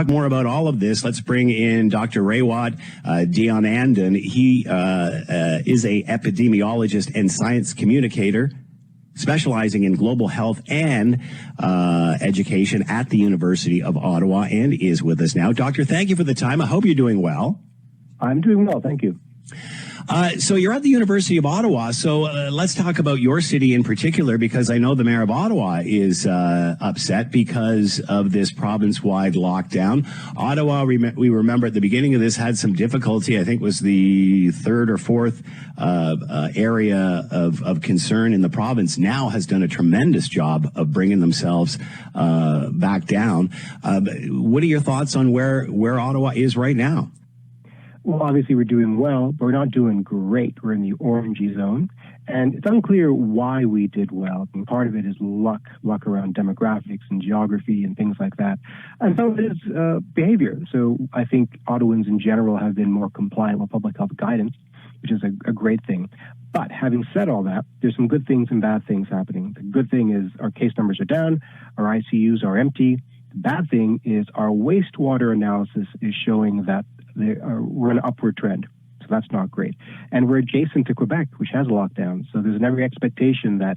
Talk more about all of this. Let's bring in Dr. Raywat Deonandan. He is a epidemiologist and science communicator specializing in global health and education at the University of Ottawa, and is with us now. Doctor, thank you for the time. I hope you're doing well. I'm doing well, thank you. So you're at the University of Ottawa, so let's talk about your city in particular, because I know the mayor of Ottawa is upset because of this province-wide lockdown. Ottawa, we remember at the beginning of this, had some difficulty. I think it was the third or fourth area of concern in the province. Now has done a tremendous job of bringing themselves back down. What are your thoughts on where Ottawa is right now? Well, obviously we're doing well, but we're not doing great. We're in the orangey zone, and it's unclear why we did well. And part of it is luck around demographics and geography and things like that. And some of it is behavior. So I think Ottawans in general have been more compliant with public health guidance, which is a great thing. But having said all that, there's some good things and bad things happening. The good thing is our case numbers are down, our ICUs are empty. The bad thing is our wastewater analysis is showing that we're in an upward trend. So that's not great. And we're adjacent to Quebec, which has a lockdown. So there's every expectation that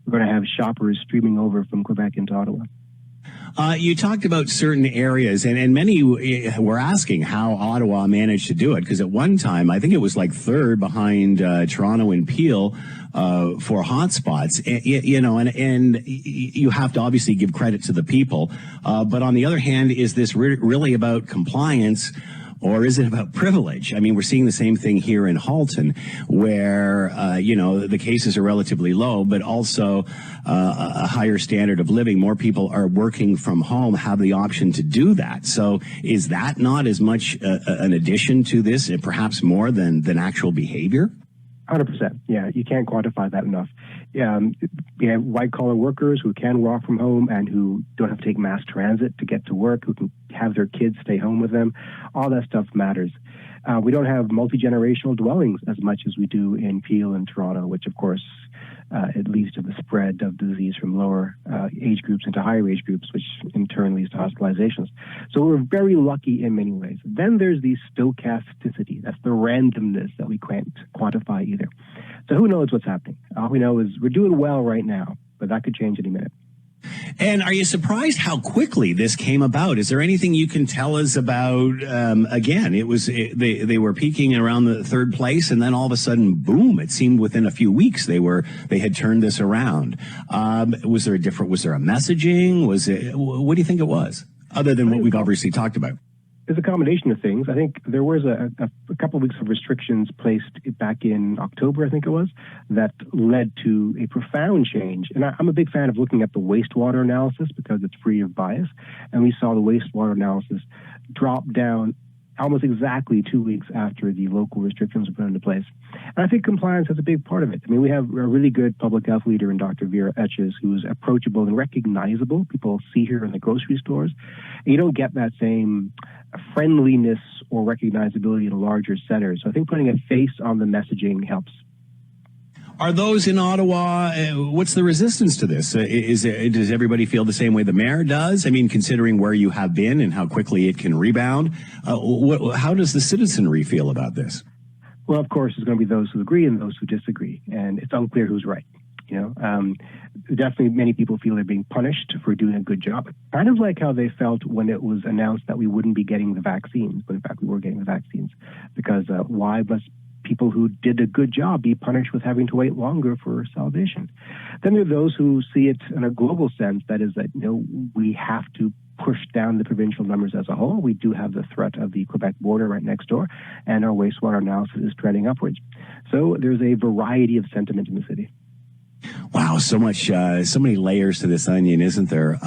we're going to have shoppers streaming over from Quebec into Ottawa. You talked about certain areas, and many were asking how Ottawa managed to do it, because at one time, I think it was like third behind Toronto and Peel for hotspots. And you have to obviously give credit to the people. But on the other hand, is this really about compliance, or is it about privilege? I mean, we're seeing the same thing here in Halton, where, the cases are relatively low, but also a higher standard of living. More people are working from home, have the option to do that. So is that not as much an addition to this, and perhaps more than actual behavior? 100%. Yeah, you can't quantify that enough. We have white-collar workers who can work from home and who don't have to take mass transit to get to work, who can have their kids stay home with them. All that stuff matters. We don't have multi-generational dwellings as much as we do in Peel and Toronto, which, of course, it leads to the spread of disease from lower age groups into higher age groups, which in turn leads to hospitalizations. So we're very lucky in many ways. Then there's the stochasticity. That's the randomness that we can't quantify either. So who knows what's happening? All we know is we're doing well right now, but that could change any minute. And are you surprised how quickly this came about? Is there anything you can tell us about? Again, they were peaking around the third place, and then all of a sudden, boom! It seemed within a few weeks they had turned this around. Was there a messaging? What do you think it was, other than what we've obviously talked about? There's a combination of things. I think there was a couple of weeks of restrictions placed back in October, I think it was, that led to a profound change. And I'm a big fan of looking at the wastewater analysis because it's free of bias. And we saw the wastewater analysis drop down almost exactly 2 weeks after the local restrictions were put into place. And I think compliance has a big part of it. I mean, we have a really good public health leader in Dr. Vera Etches, who's approachable and recognizable. People see her in the grocery stores. And you don't get that same friendliness or recognizability in a larger center. So I think putting a face on the messaging helps. Are those in Ottawa, what's the resistance to this? Does everybody feel the same way the mayor does? I mean, considering where you have been and how quickly it can rebound, how does the citizenry feel about this? Well, of course, there's going to be those who agree and those who disagree, and it's unclear who's right. Definitely many people feel they're being punished for doing a good job. Kind of like how they felt when it was announced that we wouldn't be getting the vaccines, but in fact we were getting the vaccines. Because why must people who did a good job be punished with having to wait longer for salvation? Then there are those who see it in a global sense, that is that we have to push down the provincial numbers as a whole. We do have the threat of the Quebec border right next door, and our wastewater analysis is trending upwards. So there's a variety of sentiment in the city. Wow, so many layers to this onion, isn't there?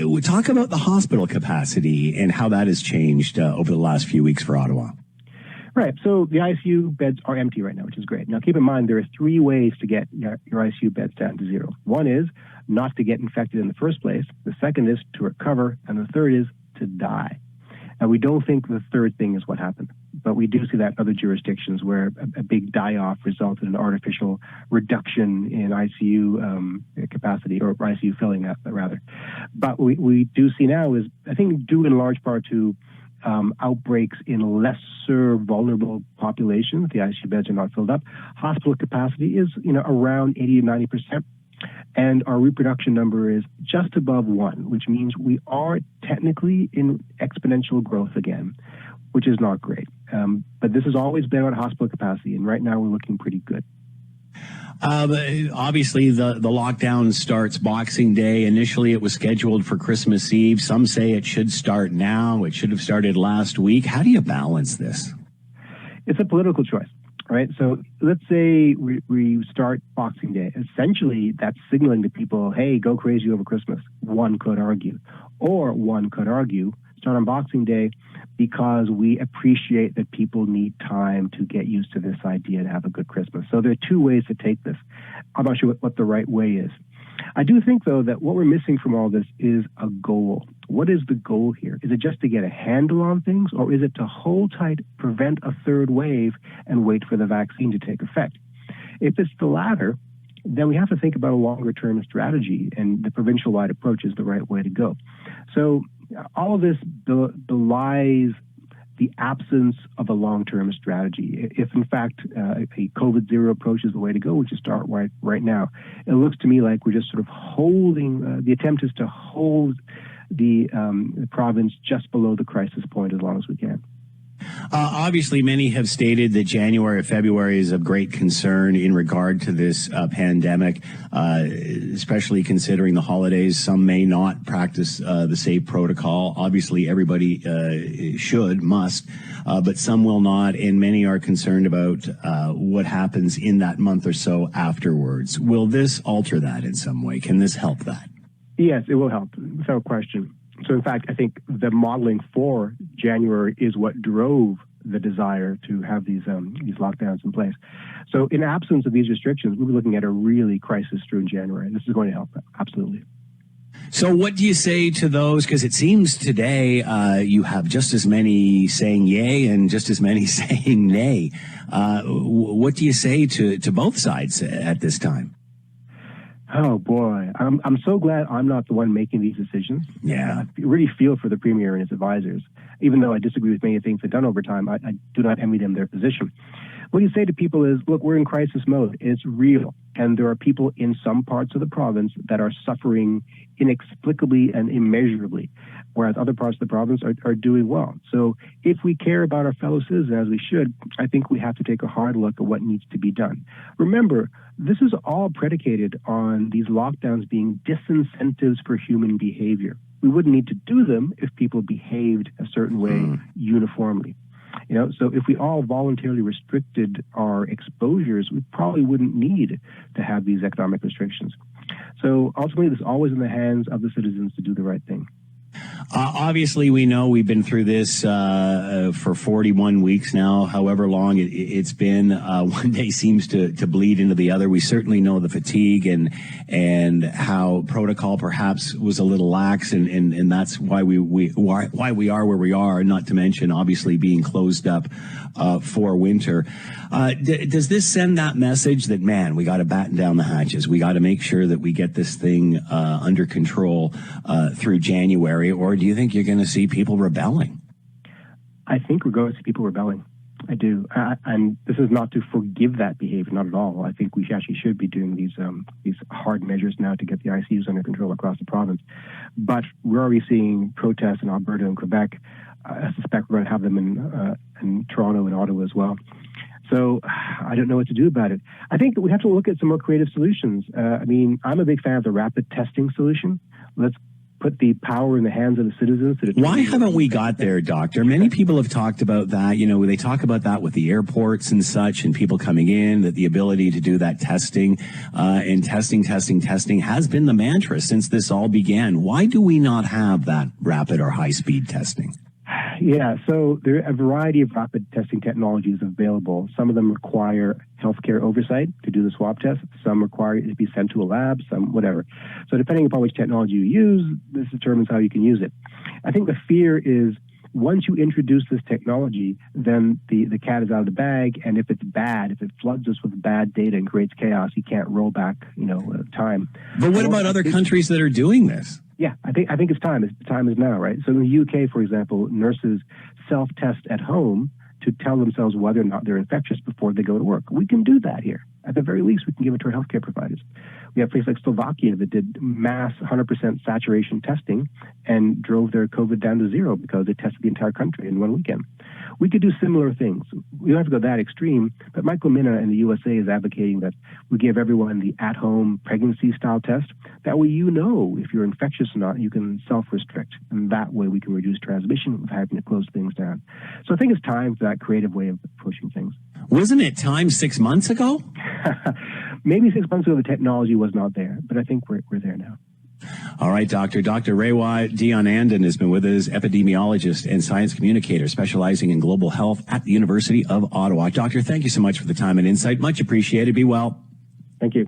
We talk about the hospital capacity and how that has changed over the last few weeks for Ottawa. Right. So the ICU beds are empty right now, which is great. Now, keep in mind, there are three ways to get your ICU beds down to zero. One is not to get infected in the first place. The second is to recover. And the third is to die. And we don't think the third thing is what happened. but we do see that in other jurisdictions where a big die-off resulted in an artificial reduction in ICU capacity, or ICU filling, rather. But we do see now is, I think, due in large part to outbreaks in lesser vulnerable populations. The ICU beds are not filled up. Hospital capacity is, around 80 to 90%. And our reproduction number is just above 1, which means we are technically in exponential growth again, which is not great. But this has always been on hospital capacity, and right now we're looking pretty good. Obviously, the lockdown starts Boxing Day. Initially, it was scheduled for Christmas Eve. Some say it should start now. It should have started last week. How do you balance this? It's a political choice, right? So let's say we start Boxing Day. Essentially, that's signaling to people, hey, go crazy over Christmas. One could argue. Or one could argue, start on Boxing Day because we appreciate that people need time to get used to this idea to have a good Christmas. So there are two ways to take this. I'm not sure what the right way is. I do think, though, that what we're missing from all this is a goal. What is the goal here? Is it just to get a handle on things, or is it to hold tight, prevent a third wave, and wait for the vaccine to take effect? If it's the latter, then we have to think about a longer-term strategy, and the provincial-wide approach is the right way to go. So all of this belies the absence of a long-term strategy. If, in fact, a COVID-0 approach is the way to go, we should start right now. It looks to me like we're just sort of holding, the attempt is to hold the province just below the crisis point as long as we can. Obviously, many have stated that January or February is of great concern in regard to this pandemic, especially considering the holidays. Some may not practice the safe protocol. Obviously, everybody must, but some will not, and many are concerned about what happens in that month or so afterwards. Will this alter that in some way? Can this help that? Yes, it will help, without question. So, in fact, I think the modeling for January is what drove the desire to have these lockdowns in place. So, in absence of these restrictions, we'll be looking at a really crisis-strewn January. This is going to help, absolutely. So, what do you say to those? Because it seems today you have just as many saying yay and just as many saying nay. What do you say to both sides at this time? Oh, boy. I'm so glad I'm not the one making these decisions. Yeah. I really feel for the Premier and his advisors. Even though I disagree with many things they've done over time, I do not envy them their position. What you say to people is, look, we're in crisis mode. It's real. And there are people in some parts of the province that are suffering inexplicably and immeasurably, whereas other parts of the province are doing well. So if we care about our fellow citizens, as we should, I think we have to take a hard look at what needs to be done. Remember, this is all predicated on these lockdowns being disincentives for human behavior. We wouldn't need to do them if people behaved a certain way uniformly. So if we all voluntarily restricted our exposures, we probably wouldn't need to have these economic restrictions. So ultimately, this is always in the hands of the citizens to do the right thing. Obviously, we know we've been through this for 41 weeks now, however long it's been. One day seems to bleed into the other. We certainly know the fatigue and how protocol perhaps was a little lax, and that's why we are where we are, not to mention, obviously, being closed up for winter. Does this send that message that, man, we got to batten down the hatches? We got to make sure that we get this thing under control through January, or do you think you're going to see people rebelling? I think we're going to see people rebelling. I do. And this is not to forgive that behavior, not at all. I think we actually should be doing these hard measures now to get the ICUs under control across the province. But we're already seeing protests in Alberta and Quebec. I suspect we're going to have them in Toronto and Ottawa as well. So I don't know what to do about it. I think that we have to look at some more creative solutions. I'm a big fan of the rapid testing solution. Let's put the power in the hands of the citizens. Why haven't we got there, Doctor? Many people have talked about that. They talk about that with the airports and such and people coming in, that the ability to do that testing and testing has been the mantra since this all began. Why do we not have that rapid or high-speed testing? Yeah, so there are a variety of rapid testing technologies available. Some of them require healthcare oversight to do the swab test. Some require it to be sent to a lab, some whatever. So depending upon which technology you use, this determines how you can use it. I think the fear is once you introduce this technology, then the cat is out of the bag. And if it's bad, if it floods us with bad data and creates chaos, you can't roll back, time. But what about other countries that are doing this? Yeah, I think it's time. The time is now, right? So in the UK, for example, nurses self-test at home to tell themselves whether or not they're infectious before they go to work. We can do that here. At the very least, we can give it to our healthcare providers. We have places like Slovakia that did mass 100% saturation testing and drove their COVID down to zero because they tested the entire country in one weekend. We could do similar things. We don't have to go that extreme, but Michael Mina in the USA is advocating that we give everyone the at-home pregnancy-style test. That way if you're infectious or not, you can self-restrict. And that way we can reduce transmission without having to close things down. So I think it's time for that creative way of pushing things. Wasn't it time 6 months ago? Maybe 6 months ago the technology was not there, but I think we're there now. All right, Dr. Raywat Deonandan has been with us, epidemiologist and science communicator specializing in global health at the University of Ottawa. Doctor, thank you so much for the time and insight. Much appreciated. Be well. Thank you.